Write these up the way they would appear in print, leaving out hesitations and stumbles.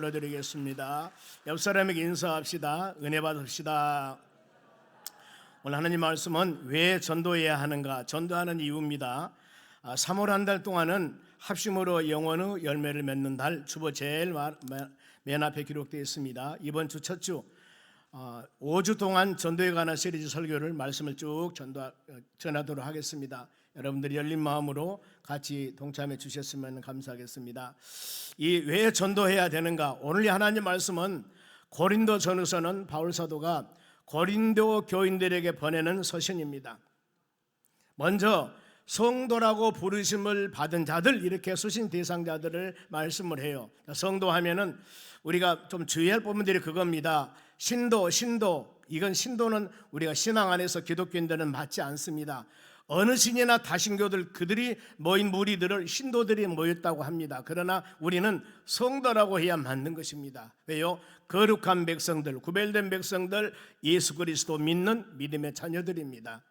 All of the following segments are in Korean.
나눠드리겠습니다. 옆 사람에게 인사합시다. 은혜 받읍시다. 오늘 하나님 말씀은 왜 전도해야 하는가, 전도하는 이유입니다. 3월 한 달 동안은 합심으로 영원의 열매를 맺는 달, 주보 제일 맨 앞에 기록되어 있습니다. 이번 주 첫 주 5주 동안 전도에 관한 시리즈 설교를 말씀을 쭉 전하도록 하겠습니다. 여러분들이 열린 마음으로 같이 동참해 주셨으면 감사하겠습니다. 이 왜 전도해야 되는가? 오늘 하나님 말씀은 고린도전서는 바울 사도가 고린도 교인들에게 보내는 서신입니다. 먼저 성도라고 부르심을 받은 자들, 이렇게 수신 대상자들을 말씀을 해요. 성도하면은 우리가 좀 주의할 부분들이 그겁니다. 신도, 이건 신도는 우리가 신앙 안에서 기독교인들은 맞지 않습니다. 어느 신이나 다신교들 그들이 모인 무리들을 신도들이 모였다고 합니다. 그러나 우리는 성도라고 해야 맞는 것입니다. 왜요? 거룩한 백성들, 구별된 백성들, 예수 그리스도 믿는 믿음의 자녀들입니다.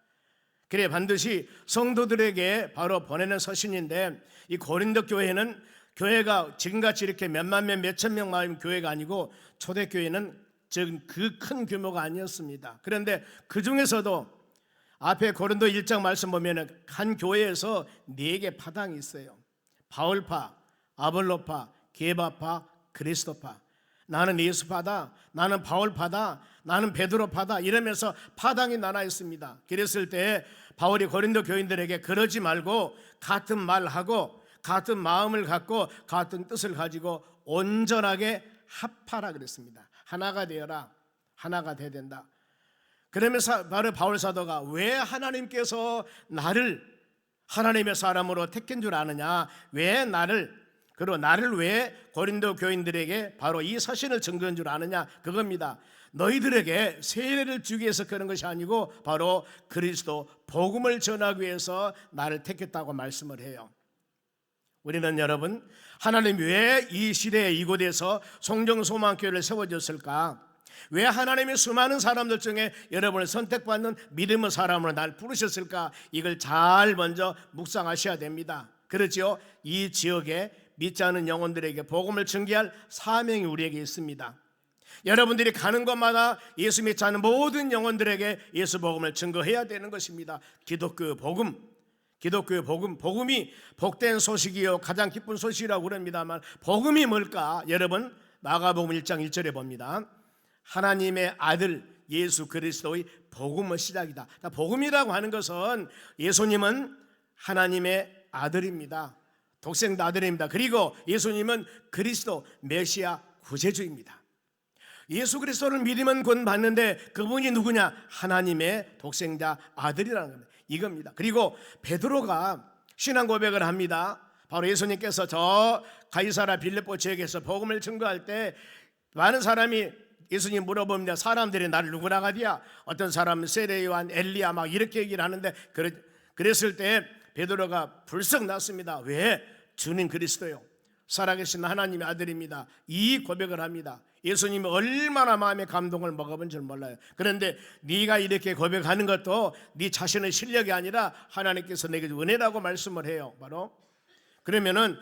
그래 반드시 성도들에게 바로 보내는 서신인데, 이 고린도 교회는 교회가 지금같이 이렇게 몇만 명, 몇천 명 모인 교회가 아니고 초대교회는 그 큰 규모가 아니었습니다. 그런데 그 중에서도 앞에 고린도 1장 말씀 보면 한 교회에서 4개 파당이 있어요. 바울파, 아볼로파, 게바파, 그리스도파. 나는 예수파다, 나는 바울파다, 나는 베드로파다, 이러면서 파당이 나눠 있습니다. 그랬을 때 바울이 고린도 교인들에게 그러지 말고 같은 말하고 같은 마음을 갖고 같은 뜻을 가지고 온전하게 합하라 그랬습니다. 하나가 되어라, 하나가 돼야 된다. 그러면서 바로 바울 사도가 왜 하나님께서 나를 하나님의 사람으로 택한 줄 아느냐, 왜 나를 왜 고린도 교인들에게 바로 이 서신을 증거한 줄 아느냐, 그겁니다. 너희들에게 세례를 주기 위해서 그런 것이 아니고 바로 그리스도 복음을 전하기 위해서 나를 택했다고 말씀을 해요. 우리는 여러분, 하나님 왜 이 시대에 이곳에서 송정소망교회를 세워줬을까? 왜 하나님의 수많은 사람들 중에 여러분을 선택받는 믿음의 사람으로 날 부르셨을까? 이걸 잘 먼저 묵상하셔야 됩니다. 그렇죠? 이 지역에 믿지 않은 영혼들에게 복음을 전개할 사명이 우리에게 있습니다. 여러분들이 가는 곳마다 예수 믿지 않는 모든 영혼들에게 예수 복음을 증거해야 되는 것입니다. 기독교의 복음, 복음이 복된 소식이요 가장 기쁜 소식이라고 그럽니다만, 복음이 뭘까? 여러분, 마가복음 1장 1절에 봅니다. 하나님의 아들 예수 그리스도의 복음의 시작이다. 복음이라고 하는 것은 예수님은 하나님의 아들입니다. 독생자 아들입니다. 그리고 예수님은 그리스도 메시아 구세주입니다. 예수 그리스도를 믿으면 구원 받는데 그분이 누구냐? 하나님의 독생자 아들이라는 겁니다. 이겁니다. 그리고 베드로가 신앙 고백을 합니다. 바로 예수님께서 저 가이사랴 빌립보 지역에서 복음을 증거할 때 많은 사람이 예수님 물어봅니다. 사람들이 나를 누구라 하디야? 어떤 사람은 세례 요한, 엘리야 막 이렇게 얘기를 하는데, 그랬을 때 베드로가 불쑥 났습니다. 왜? 주님 그리스도요, 살아계신 하나님의 아들입니다. 이 고백을 합니다. 예수님이 얼마나 마음의 감동을 먹어본 줄 몰라요. 그런데 네가 이렇게 고백하는 것도 네 자신의 실력이 아니라 하나님께서 내게 은혜라고 말씀을 해요. 바로 그러면은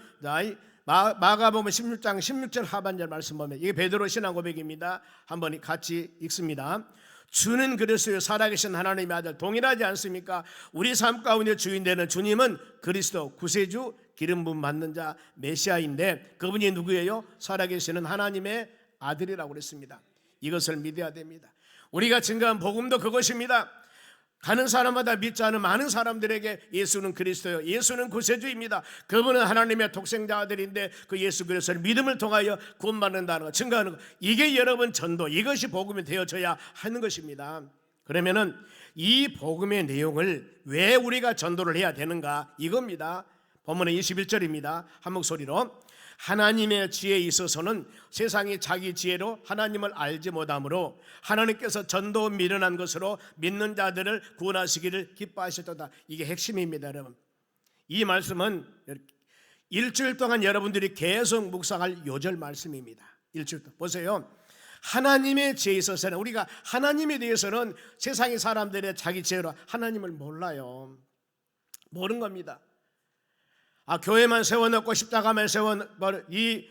마가복음 16장 16절 하반절 말씀 보면 이게 베드로 신앙 고백입니다. 한번 같이 읽습니다. 주는 그리스도요, 살아계신 하나님의 아들. 동일하지 않습니까? 우리 삶 가운데 주인 되는 주님은 그리스도, 구세주, 기름 부음 받는 자, 메시아인데 그분이 누구예요? 살아계시는 하나님의 아들이라고 그랬습니다. 이것을 믿어야 됩니다. 우리가 증거한 복음도 그것입니다. 가는 사람마다 믿지 않은 많은 사람들에게 예수는 그리스도요, 예수는 구세주입니다. 그분은 하나님의 독생자 아들인데 그 예수 그리스도를 믿음을 통하여 구원받는다는 것, 증거하는 것, 이게 여러분 전도, 이것이 복음이 되어져야 하는 것입니다. 그러면은 이 복음의 내용을 왜 우리가 전도를 해야 되는가? 이겁니다. 본문의 21절입니다. 한 목소리로. 하나님의 지혜에 있어서는 세상이 자기 지혜로 하나님을 알지 못하므로 하나님께서 전도 미련한 것으로 믿는 자들을 구원하시기를 기뻐하셨도다. 이게 핵심입니다. 여러분, 이 말씀은 일주일 동안 여러분들이 계속 묵상할 요절 말씀입니다. 일주일 동안 보세요. 하나님의 지혜에 있어서는, 우리가 하나님에 대해서는 세상의 사람들의 자기 지혜로 하나님을 몰라요. 모르는 겁니다. 교회만 세워놓고 십자가만 세워놓고 이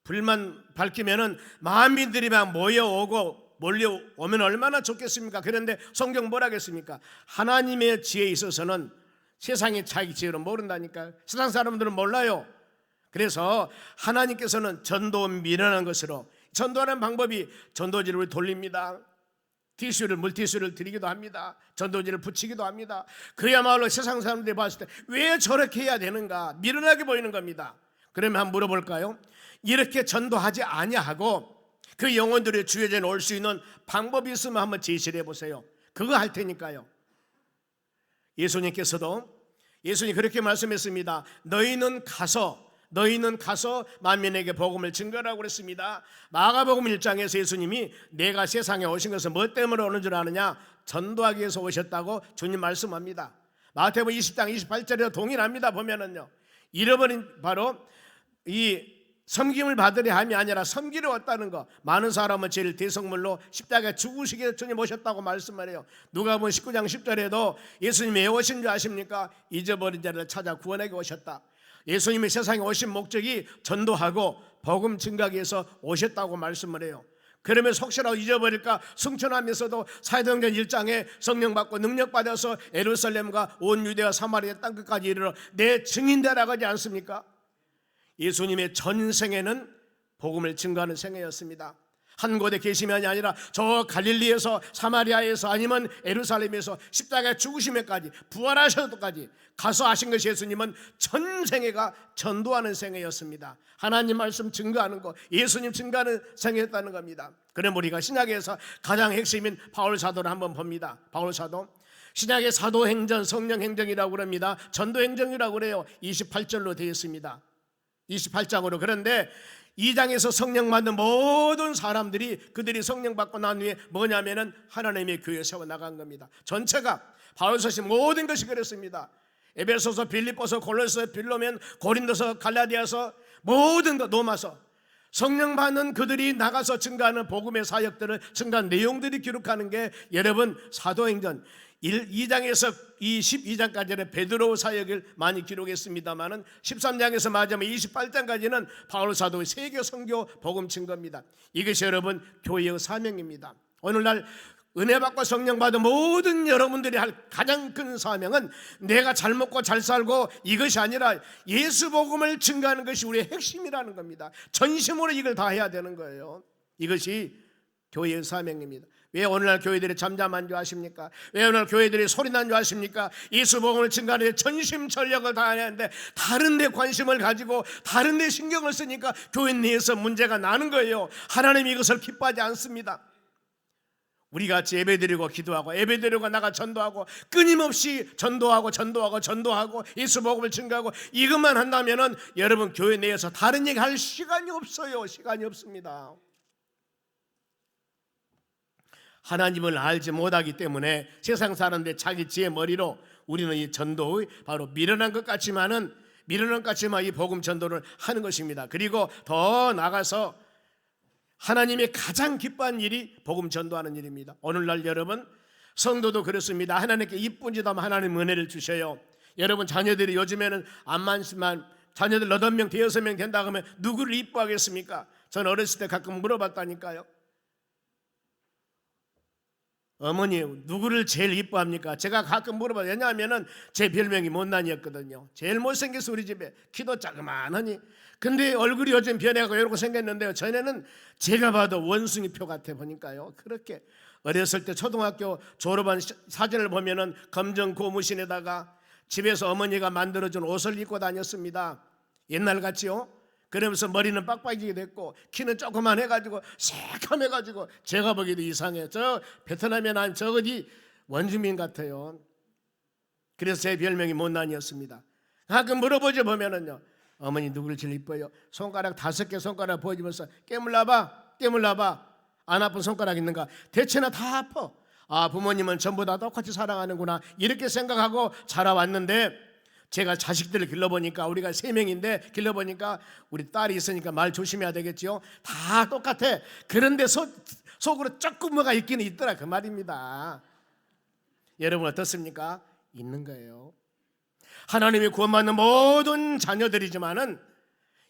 불만 밝히면은 만민들이 막 모여오고 몰려오면 얼마나 좋겠습니까? 그런데 성경 뭐라 하겠습니까? 하나님의 지혜에 있어서는 세상이 자기 지혜로 모른다니까요. 세상 사람들은 몰라요. 그래서 하나님께서는 전도 미련한 것으로, 전도하는 방법이 전도지를 돌립니다. 물티슈를 드리기도 합니다. 전도지를 붙이기도 합니다. 그야말로 세상 사람들이 봤을 때 왜 저렇게 해야 되는가 미련하게 보이는 겁니다. 그러면 한번 물어볼까요? 이렇게 전도하지 아니하고 그 영혼들의 주의에 올 수 있는 방법이 있으면 한번 제시를 해보세요. 그거 할 테니까요. 예수님께서도 예수님이 그렇게 말씀했습니다. 너희는 가서 만민에게 복음을 증거하라고 그랬습니다. 마가복음 1장에서 예수님이 내가 세상에 오신 것은 뭐 때문에 오는 줄 아느냐? 전도하기 위해서 오셨다고 주님 말씀합니다. 마태복음 20장 28절에도 동일합니다. 보면은요, 잃어버린 바로 이 섬김을 받으려 함이 아니라 섬기러 왔다는 거. 많은 사람은 제일 대성물로 십자가에 죽으시기 위해서 주님 오셨다고 말씀을 해요. 누가복음 19장 10절에도 예수님이 왜 오신 줄 아십니까? 잊어버린 자를 찾아 구원하게 오셨다. 예수님이 세상에 오신 목적이 전도하고 복음 증가하기 위해서 오셨다고 말씀을 해요. 그러면 혹시라도 잊어버릴까 승천하면서도 사도행전 1장에 성령 받고 능력 받아서 예루살렘과 온 유대와 사마리아 땅끝까지 이르러 내 증인되라 하지 않습니까? 예수님의 전생에는 복음을 증거하는 생애였습니다. 한 곳에 계시면이 아니라 저 갈릴리에서 사마리아에서 아니면 예루살렘에서 십자가에 죽으심에까지 부활하셔도까지 가서 하신 것이 예수님은 전생애가 전도하는 생애였습니다. 하나님 말씀 증거하는 거, 예수님 증거하는 생애였다는 겁니다. 그럼 우리가 신약에서 가장 핵심인 바울 사도를 한번 봅니다. 바울 사도 신약의 사도행전, 성령행전이라고 그럽니다. 전도행전이라고 그래요. 28절로 되어 있습니다. 28장으로. 그런데 2장에서 성령 받는 모든 사람들이 그들이 성령 받고 난 후에 뭐냐면은 하나님의 교회 세워 나간 겁니다. 전체가 바울서시 모든 것이 그랬습니다. 에베소서, 빌립보서, 골로새, 빌로면, 고린도서, 갈라디아서 모든 것, 로마서 성령 받는 그들이 나가서 증가하는 복음의 사역들을 증가한 내용들이 기록하는 게 여러분 사도행전 2장에서 12장까지는 베드로 사역을 많이 기록했습니다만은 13장에서 마지막 28장까지는 바울 사도의 세계 선교 복음 증거입니다. 이것이 여러분 교회의 사명입니다. 오늘날 은혜 받고 성령 받은 모든 여러분들이 할 가장 큰 사명은 내가 잘 먹고 잘 살고 이것이 아니라 예수 복음을 증거하는 것이 우리의 핵심이라는 겁니다. 전심으로 이걸 다 해야 되는 거예요. 이것이 교회의 사명입니다. 왜 오늘날 교회들이 잠잠한 줄 아십니까? 왜 오늘날 교회들이 소리난 줄 아십니까? 예수 복음을 증거하는 데 전심전력을 다해야 하는데 다른 데 관심을 가지고 다른 데 신경을 쓰니까 교회 내에서 문제가 나는 거예요. 하나님이 이것을 기뻐하지 않습니다. 우리 같이 예배드리고 기도하고 예배드리고 나가 전도하고 끊임없이 전도하고 예수 복음을 증거하고 이것만 한다면은 여러분 교회 내에서 다른 얘기 할 시간이 없어요. 시간이 없습니다. 하나님을 알지 못하기 때문에 세상 사람들 자기 지혜 머리로 우리는 이 전도의 바로 미련한 것 같지만 이 복음 전도를 하는 것입니다. 그리고 더 나가서 하나님이 가장 기뻐하는 일이 복음 전도하는 일입니다. 오늘날 여러분 성도도 그렇습니다. 하나님께 이쁜 짓 하면 하나님 은혜를 주셔요. 여러분 자녀들이 요즘에는 안 많지만 자녀들 8명, 6명 된다 하면 누구를 이뻐하겠습니까? 저는 어렸을 때 가끔 물어봤다니까요. 어머니 누구를 제일 이뻐합니까? 제가 가끔 물어봐요. 왜냐하면 제 별명이 못난이였거든요. 제일 못생겨서 우리 집에 키도 자그만하니 근데 얼굴이 요즘 변해가고 이러고 생겼는데요. 전에는 제가 봐도 원숭이표 같아 보니까요. 그렇게 어렸을 때 초등학교 졸업한 사진을 보면은 검정 고무신에다가 집에서 어머니가 만들어준 옷을 입고 다녔습니다. 옛날같이요. 그러면서 머리는 빡빡이게 됐고 키는 조그만 해가지고 새카매가지고 제가 보기에도 이상해요. 저 베트남에 난 저 어디 원주민 같아요. 그래서 제 별명이 못난이었습니다. 가끔 물어보죠. 보면은요, 어머니 누구를 제일 이뻐요? 손가락 5개 손가락 보여주면서 깨물라봐 안 아픈 손가락 있는가? 대체나 다 아파. 아, 부모님은 전부 다 똑같이 사랑하는구나 이렇게 생각하고 자라왔는데 제가 자식들을 길러보니까 우리가 3명인데 길러보니까 우리 딸이 있으니까 말 조심해야 되겠지요. 다 똑같아. 그런데 속으로 조금 뭐가 있기는 있더라 그 말입니다. 여러분 어떻습니까? 있는 거예요. 하나님이 구원받는 모든 자녀들이지만은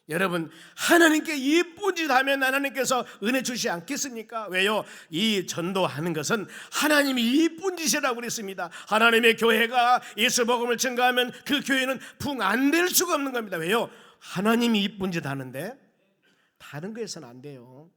여러분, 하나님께 이쁜 짓 하면 하나님께서 은혜 주시지 않겠습니까? 왜요? 이 전도하는 것은 하나님이 이쁜 짓이라고 그랬습니다. 하나님의 교회가 예수 복음을 증거하면 그 교회는 붕 안 될 수가 없는 겁니다. 왜요? 하나님이 이쁜 짓 하는데 다른 거에서는 안 돼요.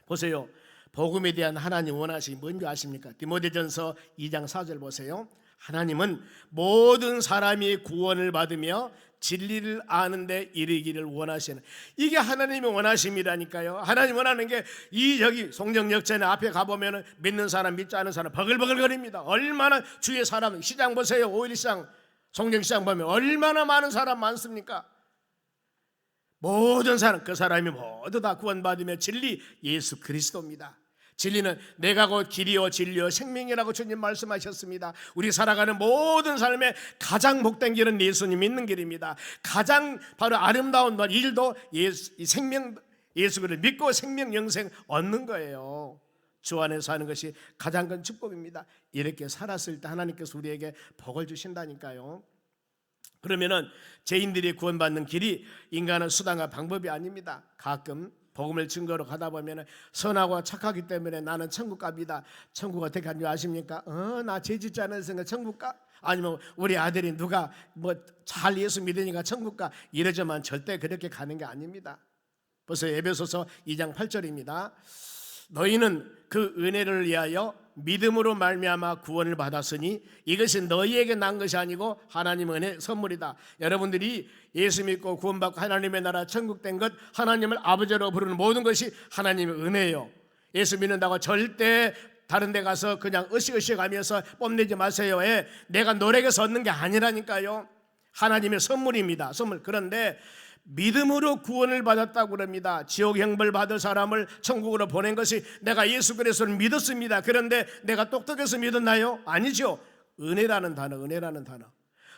보세요. 복음에 대한 하나님 원하심이 뭔지 아십니까? 디모데전서 2장 4절 보세요. 하나님은 모든 사람이 구원을 받으며 진리를 아는데 이르기를 원하시는, 이게 하나님의 원하심이라니까요. 하나님 원하는 게 이 여기 송정역전에 앞에 가보면 믿는 사람 믿지 않은 사람 버글버글거립니다. 얼마나 주의 사람, 시장 보세요. 5일 시장, 송정시장 보면 얼마나 많은 사람 많습니까? 모든 사람, 그 사람이 모두 다 구원받으며 진리 예수 그리스도입니다. 진리는 내가 곧 길이요 진리요 생명이라고 주님 말씀하셨습니다. 우리 살아가는 모든 삶에 가장 복된 길은 예수님 믿는 길입니다. 가장 바로 아름다운 일도 생명, 예수를 믿고 생명 영생 얻는 거예요. 주 안에 사는 것이 가장 큰 축복입니다. 이렇게 살았을 때 하나님께서 우리에게 복을 주신다니까요. 그러면은 죄인들이 구원받는 길이 인간의 수단과 방법이 아닙니다. 가끔 복음을 증거로 가다 보면 선하고 착하기 때문에 나는 천국 갑니다. 천국 어떻게 가는지 아십니까? 나 죄 짓지 않았으니까 천국 가? 아니면 우리 아들이 누가 뭐 잘 예수 믿으니까 천국 가? 이러지만 절대 그렇게 가는 게 아닙니다. 벌써 에베소서 2장 8절입니다. 너희는 그 은혜를 위하여 믿음으로 말미암아 구원을 받았으니 이것이 너희에게 난 것이 아니고 하나님 은혜 선물이다. 여러분들이 예수 믿고 구원받고 하나님의 나라 천국 된 것, 하나님을 아버지로 부르는 모든 것이 하나님의 은혜예요. 예수 믿는다고 절대 다른 데 가서 그냥 으쌰으쌰 가면서 뽐내지 마세요. 내가 노력해서 얻는 게 아니라니까요. 하나님의 선물입니다. 선물. 그런데 믿음으로 구원을 받았다고 그럽니다. 지옥 형벌 받을 사람을 천국으로 보낸 것이 내가 예수 그리스도를 믿었습니다. 그런데 내가 똑똑해서 믿었나요? 아니죠. 은혜라는 단어, 은혜라는 단어.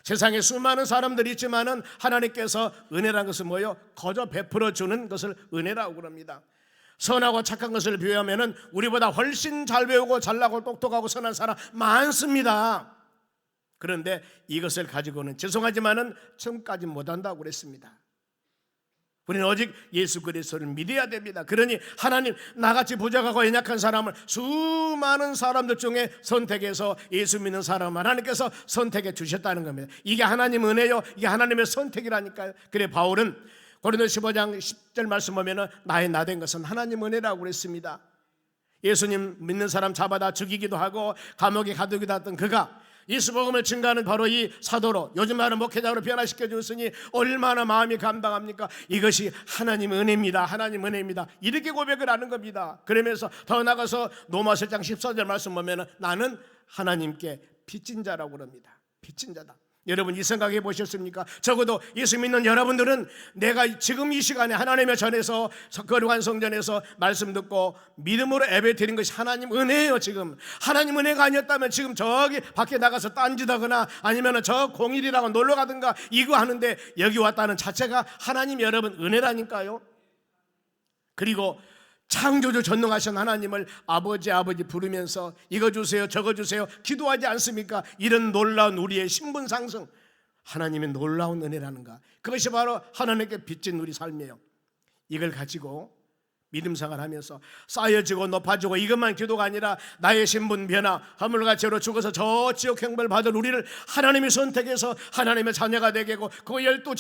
세상에 수많은 사람들이 있지만은 하나님께서 은혜라는 것은 뭐예요? 거저 베풀어 주는 것을 은혜라고 그럽니다. 선하고 착한 것을 비유하면은 우리보다 훨씬 잘 배우고 잘나고 똑똑하고 선한 사람 많습니다. 그런데 이것을 가지고는 죄송하지만은 천국까지 못한다고 그랬습니다. 우리는 오직 예수 그리스도를 믿어야 됩니다. 그러니 하나님, 나같이 부족하고 연약한 사람을 수많은 사람들 중에 선택해서 예수 믿는 사람을 하나님께서 선택해 주셨다는 겁니다. 이게 하나님 은혜요, 이게 하나님의 선택이라니까요. 그래 바울은 고린도서 15장 10절 말씀 보면 나의 나 된 것은 하나님 은혜라고 그랬습니다. 예수님 믿는 사람 잡아다 죽이기도 하고 감옥에 가두기도 했던 그가 예수 복음을 증거하는 바로 이 사도로, 요즘 말은 목회자로 변화시켜 주었으니 얼마나 마음이 감당합니까? 이것이 하나님 은혜입니다. 하나님 은혜입니다. 이렇게 고백을 하는 겁니다. 그러면서 더 나가서 로마서 1장 14절 말씀 보면 나는 하나님께 빚진 자라고 그럽니다. 빚진 자다. 여러분 이 생각해 보셨습니까? 적어도 예수 믿는 여러분들은 내가 지금 이 시간에 하나님의 전에서 거룩한 성전에서 말씀 듣고 믿음으로 예배 드린 것이 하나님 은혜예요. 지금 하나님 은혜가 아니었다면 지금 저기 밖에 나가서 딴짓하거나 아니면 저 공일이라고 놀러 가든가 이거 하는데 여기 왔다는 자체가 하나님 여러분 은혜라니까요. 그리고 창조주 전능하신 하나님을 아버지 부르면서 이거 주세요 저거 주세요 기도하지 않습니까? 이런 놀라운 우리의 신분 상승, 하나님의 놀라운 은혜라는가, 그것이 바로 하나님께 빚진 우리 삶이에요. 이걸 가지고 믿음 생활하면서 쌓여지고 높아지고 이것만 기도가 아니라 나의 신분 변화, 허물과 죄로 죽어서 저 지옥 형벌 받을 우리를 하나님이 선택해서 하나님의 자녀가 되게 하고 그 열두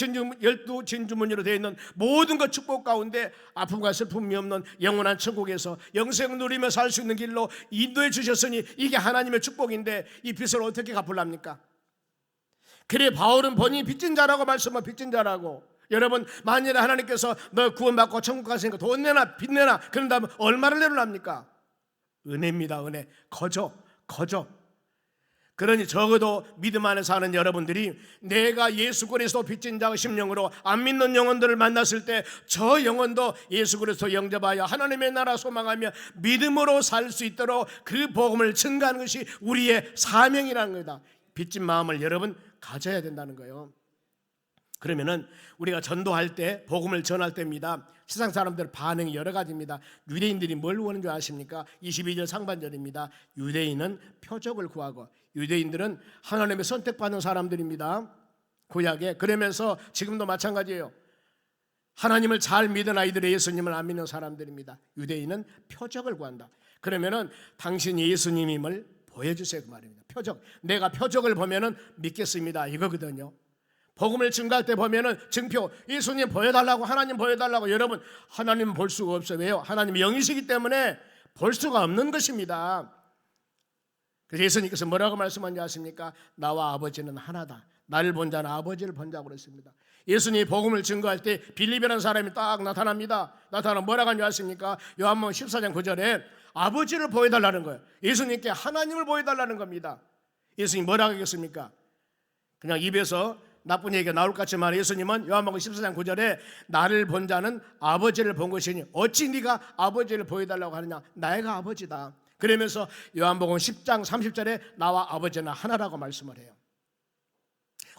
진주문으로 되어 있는 모든 것 축복 가운데 아픔과 슬픔이 없는 영원한 천국에서 영생 누리며 살 수 있는 길로 인도해 주셨으니 이게 하나님의 축복인데 이 빚을 어떻게 갚으랍니까? 그래 바울은 본인이 빚진 자라고 말씀한 빚진 자라고. 여러분 만일에 하나님께서 너 구원받고 천국 갔으니까 돈 내놔 빚 내놔 그런다면 얼마를 내놓으랍니까? 은혜입니다. 은혜. 거저. 그러니 적어도 믿음 안에 사는 여러분들이 내가 예수 그리스도 빚진 자 심령으로 안 믿는 영혼들을 만났을 때 저 영혼도 예수 그리스도 영접하여 하나님의 나라 소망하며 믿음으로 살 수 있도록 그 복음을 증거하는 것이 우리의 사명이라는 거다. 빚진 마음을 여러분 가져야 된다는 거예요. 그러면은 우리가 전도할 때 복음을 전할 때입니다. 세상 사람들 반응이 여러 가지입니다. 유대인들이 뭘 원하는 줄 아십니까? 22절 상반절입니다. 유대인은 표적을 구하고, 유대인들은 하나님의 선택받는 사람들입니다. 구약에. 그러면서 지금도 마찬가지예요. 하나님을 잘 믿은 아이들이 예수님을 안 믿는 사람들입니다. 유대인은 표적을 구한다. 그러면은 당신이 예수님임을 보여주세요 그 말입니다. 표적. 내가 표적을 보면은 믿겠습니다 이거거든요. 복음을 증거할 때 보면은 증표, 예수님 보여달라고, 하나님 보여달라고. 여러분, 하나님 볼 수가 없어요. 왜요? 하나님이 영이시기 때문에 볼 수가 없는 것입니다. 그래서 예수님께서 뭐라고 말씀하는지 아십니까? 나와 아버지는 하나다. 나를 본 자는 아버지를 본 자고 그랬습니다. 예수님이 복음을 증거할 때 빌립이라는 사람이 딱 나타납니다. 나타나면 뭐라고 하는지 아십니까? 요한복음 14장 9절에 아버지를 보여달라는 거예요. 예수님께 하나님을 보여달라는 겁니다. 예수님 뭐라고 하겠습니까? 그냥 입에서 나쁜 얘기가 나올 것 같지만 예수님은 요한복음 14장 9절에 나를 본 자는 아버지를 본 것이니 어찌 네가 아버지를 보여달라고 하느냐? 나가 아버지다. 그러면서 요한복음 10장 30절에 나와 아버지는 하나라고 말씀을 해요.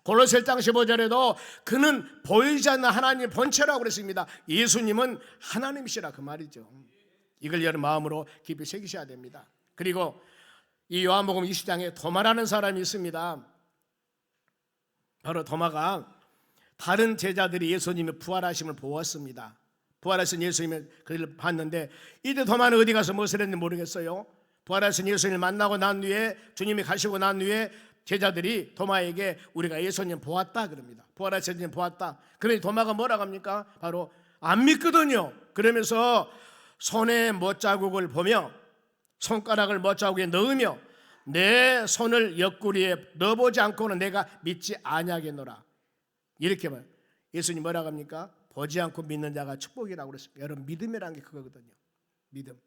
골로새 1장 15절에도 그는 보이지 않는 하나님의 본체라고 그랬습니다. 예수님은 하나님이시라 그 말이죠. 이걸 여러분 마음으로 깊이 새기셔야 됩니다. 그리고 이 요한복음 20장에 도마라는 사람이 있습니다. 바로 도마가 다른 제자들이 예수님의 부활하심을 보았습니다. 부활하신 예수님을 그를 봤는데 이때 도마는 어디 가서 무엇을 했는지 모르겠어요. 부활하신 예수님을 만나고 난 뒤에, 주님이 가시고 난 뒤에 제자들이 도마에게 우리가 예수님 보았다 그럽니다. 부활하신 예수님 보았다. 그러니 도마가 뭐라고 합니까? 바로 안 믿거든요. 그러면서 손에 못자국을 보며 손가락을 못자국에 넣으며 내 손을 옆구리에 넣어보지 않고는 내가 믿지 아니하겠노라. 이렇게 말. 예수님 뭐라고 합니까? 보지 않고 믿는 자가 축복이라고 그랬습니다. 여러분, 믿음이라는 게 그거거든요. 믿음.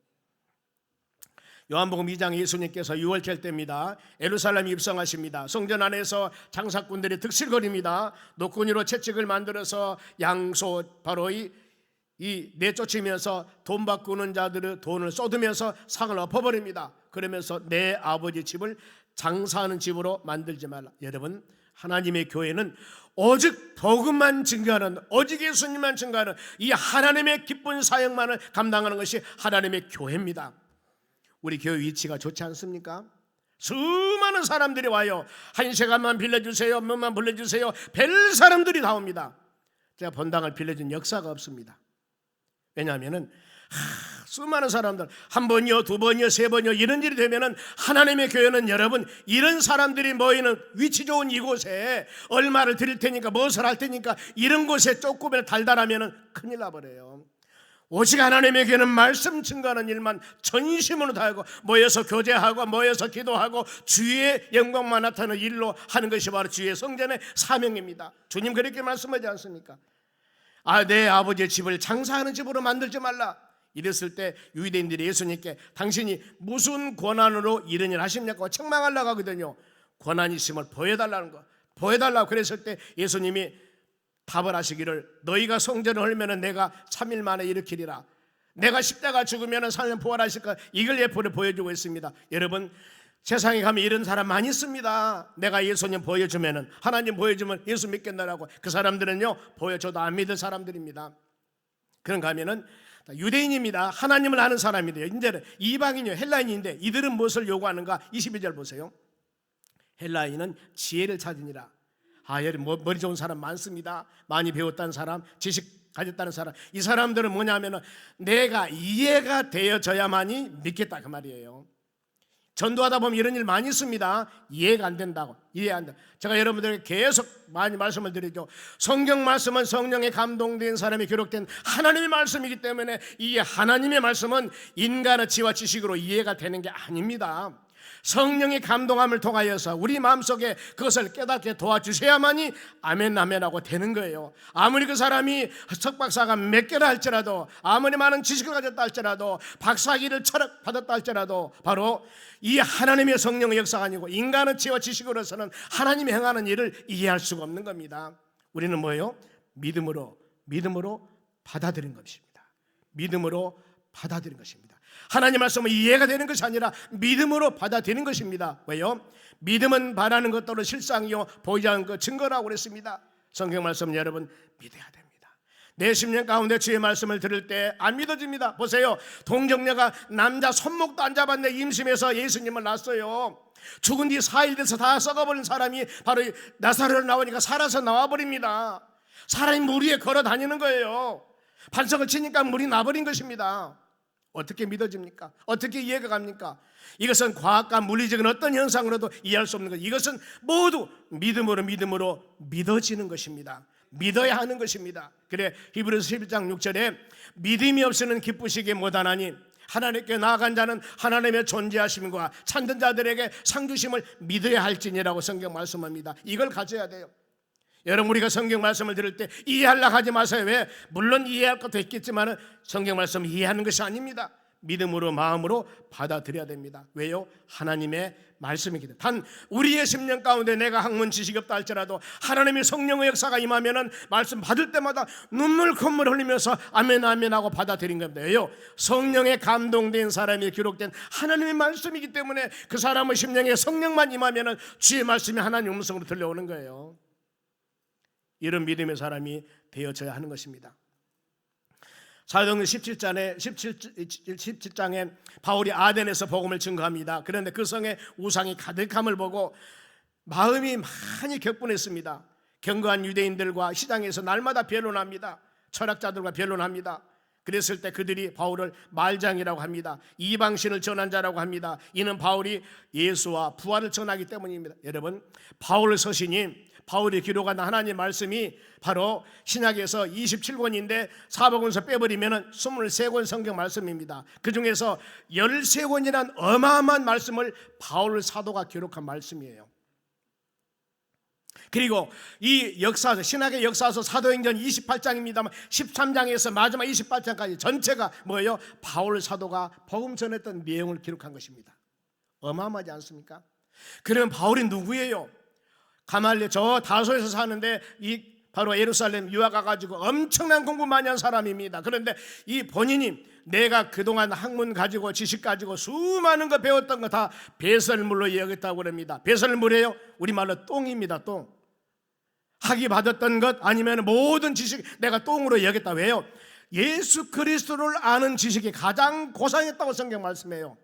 요한복음 2장 예수님께서 유월절 때입니다. 예루살렘에 입성하십니다. 성전 안에서 장사꾼들이 득실거립니다. 노끈이로 채찍을 만들어서 양소 바로 이 내쫓으면서 돈 바꾸는 자들의 돈을 쏟으면서 상을 엎어버립니다. 그러면서 내 아버지 집을 장사하는 집으로 만들지 말라. 여러분, 하나님의 교회는 오직 복음만 증거하는, 오직 예수님만 증거하는 이 하나님의 기쁜 사역만을 감당하는 것이 하나님의 교회입니다. 우리 교회 위치가 좋지 않습니까? 수많은 사람들이 와요. 한 시간만 빌려주세요, 몇만 빌려주세요. 별 사람들이 다 옵니다. 제가 본당을 빌려준 역사가 없습니다. 왜냐하면은 수많은 사람들 한 번이요, 두 번이요, 세 번이요 이런 일이 되면은 하나님의 교회는 여러분 이런 사람들이 모이는 위치 좋은 이곳에 얼마를 드릴 테니까 무엇을 할 테니까 이런 곳에 조금이라도 달달하면은 큰일 나버려요. 오직 하나님의 교회는 말씀 증거하는 일만 전심으로 다하고 모여서 교제하고 모여서 기도하고 주의 영광만 나타내는 일로 하는 것이 바로 주의 성전의 사명입니다. 주님 그렇게 말씀하지 않습니까? 내 아버지의 집을 장사하는 집으로 만들지 말라. 이랬을 때 유대인들이 예수님께 당신이 무슨 권한으로 이런 일을 하십니까? 책망하려고 하거든요. 권한이 있음을 보여달라는 거. 보여달라고 그랬을 때 예수님이 답을 하시기를 너희가 성전을 헐면은 내가 3일 만에 일으키리라. 내가 십자가 죽으면 3일 부활하실 것, 이걸 예표를 보여주고 있습니다. 여러분, 세상에 가면 이런 사람 많이 있습니다. 내가 예수님 보여주면은, 하나님 보여주면 예수 믿겠나라고. 그 사람들은요 보여줘도 안 믿을 사람들입니다. 그런가 하면은 유대인입니다. 하나님을 아는 사람인데요, 이제는 이방인이요, 헬라인인데 이들은 무엇을 요구하는가? 22절 보세요. 헬라인은 지혜를 찾으니라. 여러분, 머리 좋은 사람 많습니다. 많이 배웠다는 사람, 지식 가졌다는 사람. 이 사람들은 뭐냐면은 내가 이해가 되어져야만이 믿겠다 그 말이에요. 전도하다 보면 이런 일 많이 있습니다. 이해가 안 된다고. 이해 안 돼. 제가 여러분들에게 계속 많이 말씀을 드리죠. 성경 말씀은 성령에 감동된 사람이 기록된 하나님의 말씀이기 때문에 이 하나님의 말씀은 인간의 지와 지식으로 이해가 되는 게 아닙니다. 성령의 감동함을 통하여서 우리 마음속에 그것을 깨닫게 도와주셔야만이 아멘 아멘하고 되는 거예요. 아무리 그 사람이 석박사가 몇 개라 할지라도, 아무리 많은 지식을 가졌다 할지라도, 박사학위를 철학 받았다 할지라도 바로 이 하나님의 성령의 역사가 아니고 인간의 지와 지식으로서는 하나님이 행하는 일을 이해할 수가 없는 겁니다. 우리는 뭐예요? 믿음으로 받아들인 것입니다. 믿음으로 받아들인 것입니다. 하나님 말씀은 이해가 되는 것이 아니라 믿음으로 받아들이는 것입니다. 왜요? 믿음은 바라는 것대로 실상이요 보이지 않는 것 증거라고 그랬습니다. 성경 말씀은 여러분 믿어야 됩니다. 내 심령 가운데 주의 말씀을 들을 때 안 믿어집니다. 보세요, 동정녀가 남자 손목도 안 잡았는데 임신해서 예수님을 낳았어요. 죽은 뒤 4일 돼서 다 썩어버린 사람이 바로 나사로로 나오니까 살아서 나와버립니다. 사람이 물 위에 걸어 다니는 거예요. 반석을 치니까 물이 나버린 것입니다. 어떻게 믿어집니까? 어떻게 이해가 갑니까? 이것은 과학과 물리적인 어떤 현상으로도 이해할 수 없는 것. 이것은 모두 믿음으로 믿어지는 것입니다. 믿어야 하는 것입니다. 그래 히브리서 11장 6절에 믿음이 없이는 기쁘시기 못하나니 하나님께 나아간 자는 하나님의 존재하심과 찾는 자들에게 상 주심을 믿어야 할지니라고 성경 말씀합니다. 이걸 가져야 돼요. 여러분, 우리가 성경 말씀을 들을 때 이해하려고 하지 마세요. 왜? 물론 이해할 것도 있겠지만 성경 말씀을 이해하는 것이 아닙니다. 믿음으로 마음으로 받아들여야 됩니다. 왜요? 하나님의 말씀이기 때문에. 단 우리의 심령 가운데 내가 학문 지식이 없다 할지라도 하나님의 성령의 역사가 임하면은 말씀 받을 때마다 눈물 콧물 흘리면서 아멘 아멘 하고 받아들인 겁니다. 왜요? 성령에 감동된 사람이 기록된 하나님의 말씀이기 때문에 그 사람의 심령에 성령만 임하면은 주의 말씀이 하나님 음성으로 들려오는 거예요. 이런 믿음의 사람이 되어져야 하는 것입니다. 사도행전 17장에 바울이 아덴에서 복음을 증거합니다. 그런데 그 성에 우상이 가득함을 보고 마음이 많이 격분했습니다. 경건한 유대인들과 시장에서 날마다 변론합니다. 철학자들과 변론합니다. 그랬을 때 그들이 바울을 말장이라고 합니다. 이방신을 전한 자라고 합니다. 이는 바울이 예수와 부활을 전하기 때문입니다. 여러분, 바울 서신이 바울이 기록한 하나님의 말씀이 바로 신약에서 27권인데 사복음서 빼버리면 23권 성경 말씀입니다. 그 중에서 13권이란 어마어마한 말씀을 바울 사도가 기록한 말씀이에요. 그리고 이 역사서, 신학의 역사서 사도행전 28장입니다만 13장에서 마지막 28장까지 전체가 뭐예요? 바울 사도가 복음 전했던 내용을 기록한 것입니다. 어마어마하지 않습니까? 그러면 바울이 누구예요? 가말리엘 저 다소에서 사는데 이 바로 예루살렘 유학 가가지고 엄청난 공부 많이 한 사람입니다. 그런데 이 본인이 내가 그동안 학문 가지고 지식 가지고 수많은 거 배웠던 거 다 배설물로 여겼다고 그럽니다. 배설물이에요? 우리말로 똥입니다. 똥. 학위 받았던 것 아니면 모든 지식 내가 똥으로 여겼다. 왜요? 예수 그리스도를 아는 지식이 가장 고상했다고 성경 말씀해요.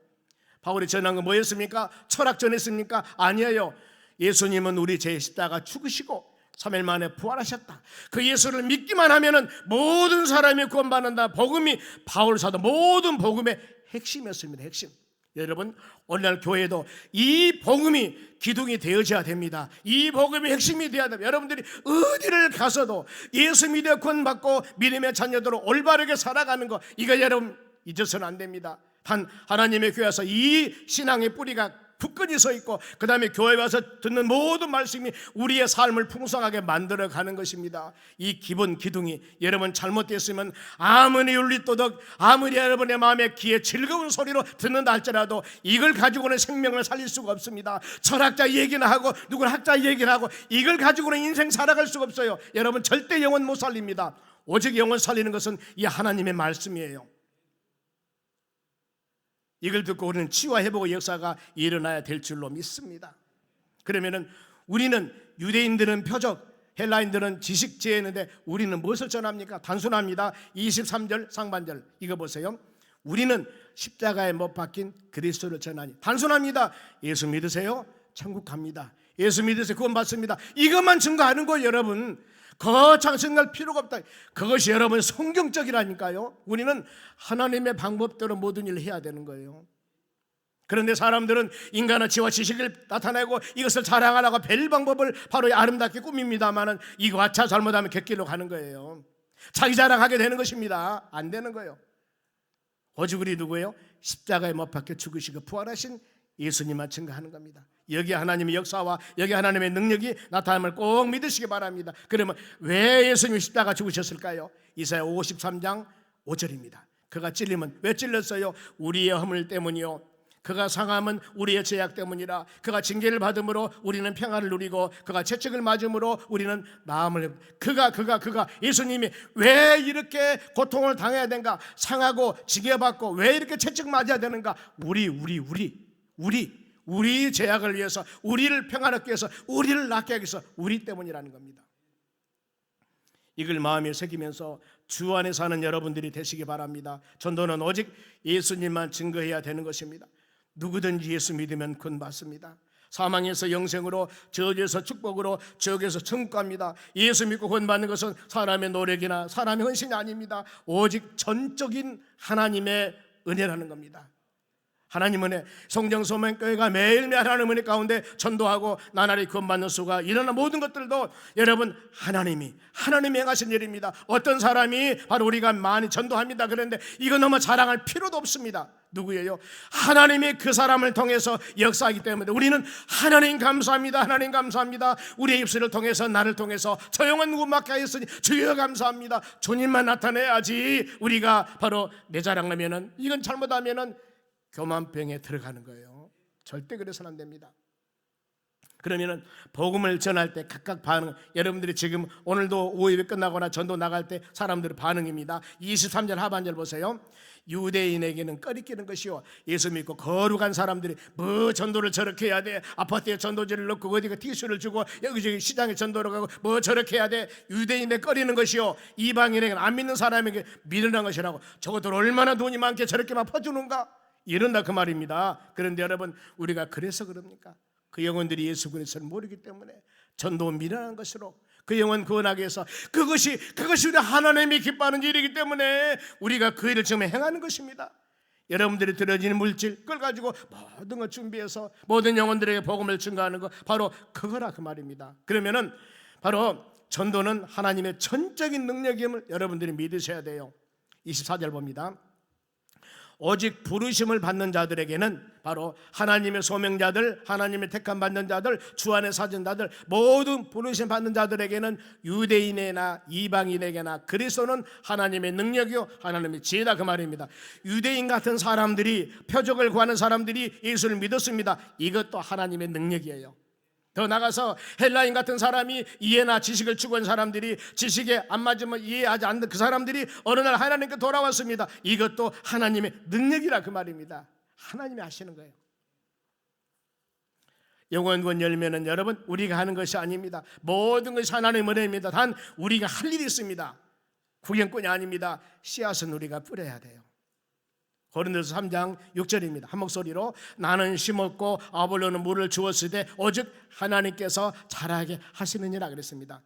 바울이 전한 건 뭐였습니까? 철학 전했습니까? 아니에요. 예수님은 우리 죄 십자가 죽으시고 3일 만에 부활하셨다. 그 예수를 믿기만 하면은 모든 사람이 구원받는다. 복음이 바울 사도 모든 복음의 핵심이었습니다. 핵심. 여러분, 오늘날 교회도 이 복음이 기둥이 되어져야 됩니다. 이 복음이 핵심이 되어야 됩니다. 여러분들이 어디를 가서도 예수 믿어 구원받고 믿음의 자녀들로 올바르게 살아가는 거, 이거 여러분 잊어서는 안 됩니다. 단 하나님의 교회에서 이 신앙의 뿌리가 굳건히 서 있고 그 다음에 교회 와서 듣는 모든 말씀이 우리의 삶을 풍성하게 만들어가는 것입니다. 이 기본 기둥이 여러분 잘못됐으면 아무리 윤리도덕, 아무리 여러분의 마음에 귀에 즐거운 소리로 듣는다 할지라도 이걸 가지고는 생명을 살릴 수가 없습니다. 철학자 얘기나 하고 누구나 학자 얘기를 하고 이걸 가지고는 인생 살아갈 수가 없어요. 여러분 절대 영혼 못 살립니다. 오직 영혼 살리는 것은 이 하나님의 말씀이에요. 이걸 듣고 우리는 치유와 회복의 역사가 일어나야 될 줄로 믿습니다. 그러면은 우리는 유대인들은 표적, 헬라인들은 지식 지혜했는데 우리는 무엇을 전합니까? 단순합니다. 23절 상반절 이거 보세요. 우리는 십자가에 못 박힌 그리스도를 전하니. 단순합니다. 예수 믿으세요? 천국 갑니다. 예수 믿으세요? 구원 받습니다. 이것만 증거하는 거예요. 여러분 거창 증거할 필요가 없다. 그것이 여러분 성경적이라니까요. 우리는 하나님의 방법대로 모든 일을 해야 되는 거예요. 그런데 사람들은 인간의 지와 지식을 나타내고 이것을 자랑하라고 별 방법을 바로 아름답게 꾸밉니다마는 이거 아차 잘못하면 객길로 가는 거예요. 자기 자랑하게 되는 것입니다. 안 되는 거예요. 오직 우리 누구예요? 십자가에 못 박혀 죽으시고 부활하신 예수님만 증거하는 겁니다. 여기 하나님의 역사와 여기 하나님의 능력이 나타남을 꼭 믿으시기 바랍니다. 그러면 왜 예수님이 십자가 죽으셨을까요? 이사야 53장 5절입니다. 그가 찔리면 왜 찔렸어요? 우리의 허물 때문이요, 그가 상함은 우리의 죄악 때문이라. 그가 징계를 받음으로 우리는 평안을 누리고 그가 채찍을 맞음으로 우리는 나음을. 그가 예수님이 왜 이렇게 고통을 당해야 되는가? 상하고 징계받고 왜 이렇게 채찍 맞아야 되는가? 우리 죄악을 위해서, 우리를 평안하기 위해서, 우리를 낫게 하기 위해서, 우리 때문이라는 겁니다. 이걸 마음에 새기면서 주 안에 사는 여러분들이 되시기 바랍니다. 전도는 오직 예수님만 증거해야 되는 것입니다. 누구든지 예수 믿으면 구원 받습니다. 사망에서 영생으로, 저주에서 축복으로, 지옥에서 천국 갑니다. 예수 믿고 구원받는 것은 사람의 노력이나 사람의 헌신이 아닙니다. 오직 전적인 하나님의 은혜라는 겁니다. 하나님 은혜, 성정소명교회가 매일매일 하나님 은혜 가운데 전도하고 나날이 구원받는 수가 일어나는 모든 것들도 여러분 하나님이 행하신 일입니다. 어떤 사람이 바로 우리가 많이 전도합니다. 그런데 이거 너무 자랑할 필요도 없습니다. 누구예요? 하나님이 그 사람을 통해서 역사하기 때문에 우리는 하나님 감사합니다, 하나님 감사합니다. 우리의 입술을 통해서, 나를 통해서 저 영혼 누구밖에 하였으니 주여 감사합니다. 주님만 나타내야지. 우리가 바로 내 자랑하면은, 이건 잘못하면은 교만병에 들어가는 거예요. 절대 그래서는 안 됩니다. 그러면은 복음을 전할 때 각각 반응, 여러분들이 지금 오늘도 5예배 끝나거나 전도 나갈 때 사람들의 반응입니다. 23절 하반절 보세요. 유대인에게는 꺼리끼는 것이요, 예수 믿고 거룩한 사람들이 뭐 전도를 저렇게 해야 돼, 아파트에 전도지를 넣고 어디가 티슈를 주고 여기저기 시장에 전도를 가고 뭐 저렇게 해야 돼, 유대인에 꺼리는 것이요, 이방인에게는 안 믿는 사람에게 믿으라는 것이라고. 저것들 얼마나 돈이 많게 저렇게만 퍼주는가, 이런다 그 말입니다. 그런데 여러분, 우리가 그래서 그럽니까? 그 영혼들이 예수 그리스도를 모르기 때문에 전도 미련한 것으로 그 영혼 구원하기 위해서, 그것이 우리 하나님이 기뻐하는 일이기 때문에 우리가 그 일을 지금 행하는 것입니다. 여러분들이 들어지는 물질, 그걸 가지고 모든 걸 준비해서 모든 영혼들에게 복음을 증거하는 것, 바로 그거라 그 말입니다. 그러면은 바로 전도는 하나님의 전적인 능력임을 여러분들이 믿으셔야 돼요. 24절 봅니다. 오직 부르심을 받는 자들에게는, 바로 하나님의 소명자들, 하나님의 택함 받는 자들, 주 안에 사진 자들, 모든 부르심 받는 자들에게는, 유대인에나 이방인에게나 그리스도는 하나님의 능력이요 하나님의 지혜다 그 말입니다. 유대인 같은 사람들이, 표적을 구하는 사람들이 예수를 믿었습니다. 이것도 하나님의 능력이에요. 더 나가서 헬라인 같은 사람이 이해나 지식을 추구한 사람들이, 지식에 안 맞으면 이해하지 않는 그 사람들이 어느 날 하나님께 돌아왔습니다. 이것도 하나님의 능력이라 그 말입니다. 하나님이 하시는 거예요. 영원권 열매는 여러분 우리가 하는 것이 아닙니다. 모든 것이 하나님의 은혜입니다. 단 우리가 할 일이 있습니다. 구경꾼이 아닙니다. 씨앗은 우리가 뿌려야 돼요. 고린도서 3장 6절입니다. 한 목소리로, 나는 심었고 아볼로는 물을 주었을 때 오직 하나님께서 자라게 하시느니라 그랬습니다.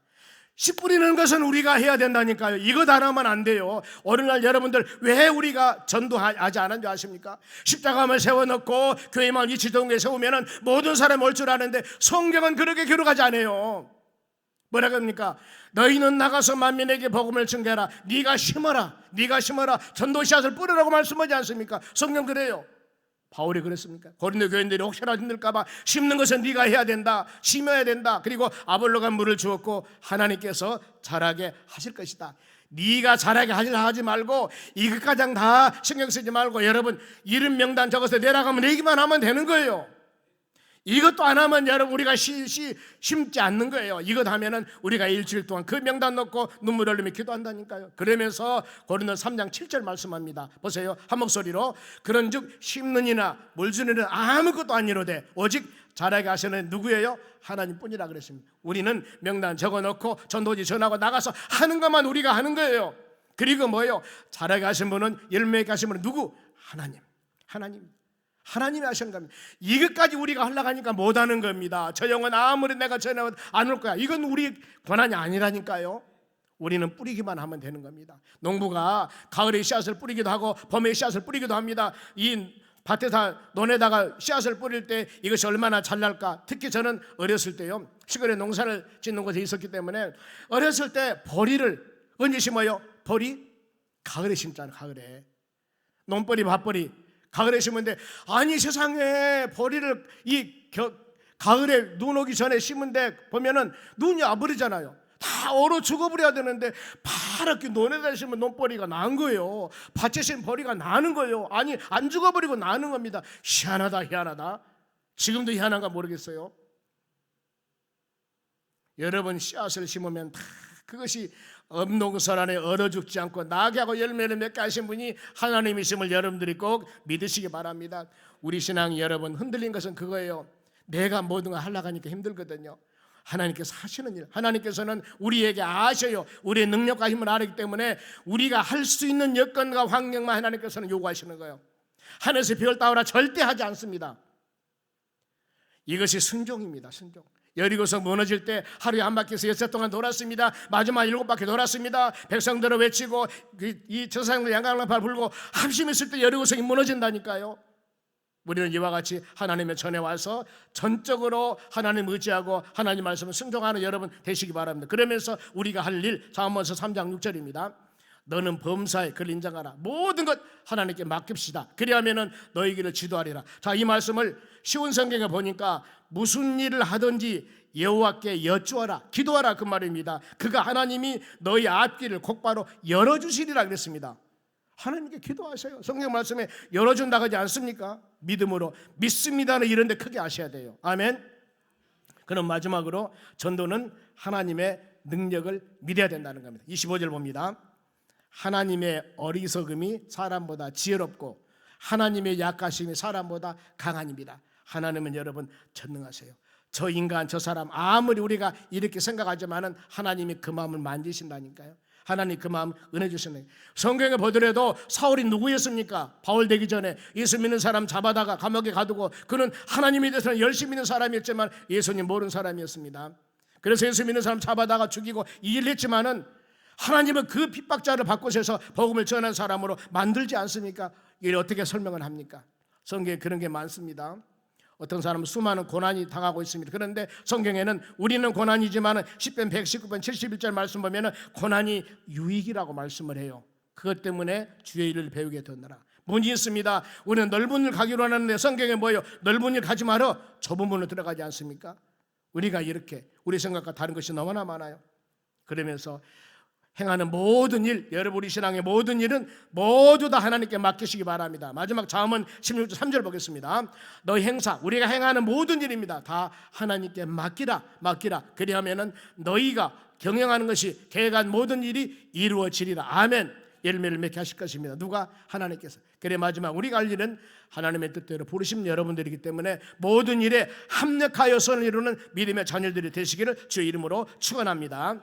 씨 뿌리는 것은 우리가 해야 된다니까요. 이것 하나만 안 돼요. 어느 날 여러분들 왜 우리가 전도하지 않은 줄 아십니까? 십자가만 세워놓고 교회만 이치동에 세우면 모든 사람이 올 줄 아는데 성경은 그렇게 기록하지 않아요. 뭐라고 합니까? 너희는 나가서 만민에게 복음을 증거해라. 네가 심어라, 네가 심어라. 전도 씨앗을 뿌리라고 말씀하지 않습니까? 성경 그래요. 바울이 그랬습니까? 고린도 교인들이 혹시나 힘들까 봐, 심는 것은 네가 해야 된다, 심어야 된다. 그리고 아볼로가 물을 주었고 하나님께서 자라게 하실 것이다. 네가 자라게 하지 말고 이것까지 다 신경 쓰지 말고, 여러분 이름 명단 적어서 내려가면 얘기만 하면 되는 거예요. 이것도 안 하면 여러분 우리가 심지 않는 거예요. 이것 하면은 우리가 일주일 동안 그 명단 넣고 눈물 흘리며 기도한다니까요. 그러면서 고린도서 3장 7절 말씀합니다. 보세요. 한 목소리로, 그런즉 심는이나 물 주는 아무것도 아니로되 오직 자라게 하시는 누구예요? 하나님뿐이라 그랬습니다. 우리는 명단 적어놓고 전도지 전하고 나가서 하는 것만 우리가 하는 거예요. 그리고 뭐예요? 자라게 하신 분은, 열매게 하신 분은 누구? 하나님이 하시는 겁니다. 이것까지 우리가 하려고 하니까 못하는 겁니다. 저 영혼 아무리 내가 전해도 안 올 거야. 이건 우리 권한이 아니라니까요. 우리는 뿌리기만 하면 되는 겁니다. 농부가 가을에 씨앗을 뿌리기도 하고 봄에 씨앗을 뿌리기도 합니다. 이 밭에다, 논에다가 씨앗을 뿌릴 때 이것이 얼마나 잘 날까. 특히 저는 어렸을 때요, 시골에 농사를 짓는 곳에 있었기 때문에 어렸을 때 보리를 언제 심어요? 보리? 가을에 심잖아요. 가을에 논보리, 밭보리 가을에 심은데, 아니 세상에 보리를 가을에 눈 오기 전에 심은데 보면은 눈이 와버리잖아요. 다 얼어 죽어버려야 되는데 파랗게 논에다 심으면 논보리가 나는 거예요. 밭에 심은 보리가 나는 거예요. 아니 안 죽어버리고 나는 겁니다. 희한하다. 지금도 희한한가 모르겠어요. 여러분 씨앗을 심으면 다 그것이 엄농설 안에 얼어 죽지 않고 나게 하고 열매를 맺게 하신 분이 하나님이심을 여러분들이 꼭 믿으시기 바랍니다. 우리 신앙 여러분, 흔들린 것은 그거예요. 내가 모든 걸 하려고 하니까 힘들거든요. 하나님께서 하시는 일, 하나님께서는 우리에게 아셔요. 우리의 능력과 힘을 알기 때문에 우리가 할 수 있는 여건과 환경만 하나님께서는 요구하시는 거예요. 하늘에서 별 따오라 절대 하지 않습니다. 이것이 순종입니다. 순종. 여리고성 무너질 때 하루에 한 바퀴에서 6시 동안 돌았습니다. 마지막 7바퀴 돌았습니다. 백성들을 외치고 이 제사장들 양강나팔 불고 합심했을 때 여리고성이 무너진다니까요. 우리는 이와 같이 하나님의 전에 와서 전적으로 하나님 의지하고 하나님 말씀을 순종하는 여러분 되시기 바랍니다. 그러면서 우리가 할 일, 잠언서 3장 6절입니다. 너는 범사에 그를 인정하라. 모든 것 하나님께 맡깁시다. 그리하면은 너희 길을 지도하리라. 자, 이 말씀을 쉬운 성경에 보니까 무슨 일을 하든지 여호와께 여쭈어라, 기도하라 그 말입니다. 그가 하나님이 너희 앞길을 곧바로 열어주시리라 그랬습니다. 하나님께 기도하세요. 성경 말씀에 열어준다고 하지 않습니까? 믿음으로 믿습니다는 이런데 크게 하셔야 돼요. 아멘. 그럼 마지막으로 전도는 하나님의 능력을 믿어야 된다는 겁니다. 25절 봅니다. 하나님의 어리석음이 사람보다 지혜롭고 하나님의 약하심이 사람보다 강하니이다. 하나님은 여러분 전능하세요. 저 인간 저 사람 아무리 우리가 이렇게 생각하지만은 하나님이 그 마음을 만지신다니까요. 하나님 그 마음 은혜 주시네. 성경에 보더라도 사울이 누구였습니까? 바울 되기 전에 예수 믿는 사람 잡아다가 감옥에 가두고 그는 하나님에 대해서는 열심히 믿는 사람이었지만 예수님 모르는 사람이었습니다. 그래서 예수 믿는 사람 잡아다가 죽이고 이 일을 했지만은 하나님은 그 핍박자를 바꾸셔서 복음을 전하는 사람으로 만들지 않습니까? 이를 어떻게 설명을 합니까? 성경에 그런 게 많습니다. 어떤 사람은 수많은 고난이 당하고 있습니다. 그런데 성경에는 우리는 고난이지만 10편 119편 71절 말씀 보면 고난이 유익이라고 말씀을 해요. 그것 때문에 주의 일을 배우게 되느라. 문이 있습니다. 우리는 넓은 길 가기로 하는데 성경에 뭐예요? 넓은 길 가지 말어 좁은 문으로 들어가지 않습니까? 우리가 이렇게 우리 생각과 다른 것이 너무나 많아요. 그러면서 행하는 모든 일, 여러분 우리 신앙의 모든 일은 모두 다 하나님께 맡기시기 바랍니다. 마지막 잠언 16절 3절 보겠습니다. 너희 행사, 우리가 행하는 모든 일입니다. 다 하나님께 맡기라. 그리하면은 너희가 경영하는 것이 계획한 모든 일이 이루어지리라. 아멘. 열매를 맺게 하실 것입니다. 누가? 하나님께서. 그래 마지막 우리가 할 일은 하나님의 뜻대로 부르신 여러분들이기 때문에 모든 일에 합력하여 선을 이루는 믿음의 자녀들이 되시기를 주의 이름으로 축원합니다.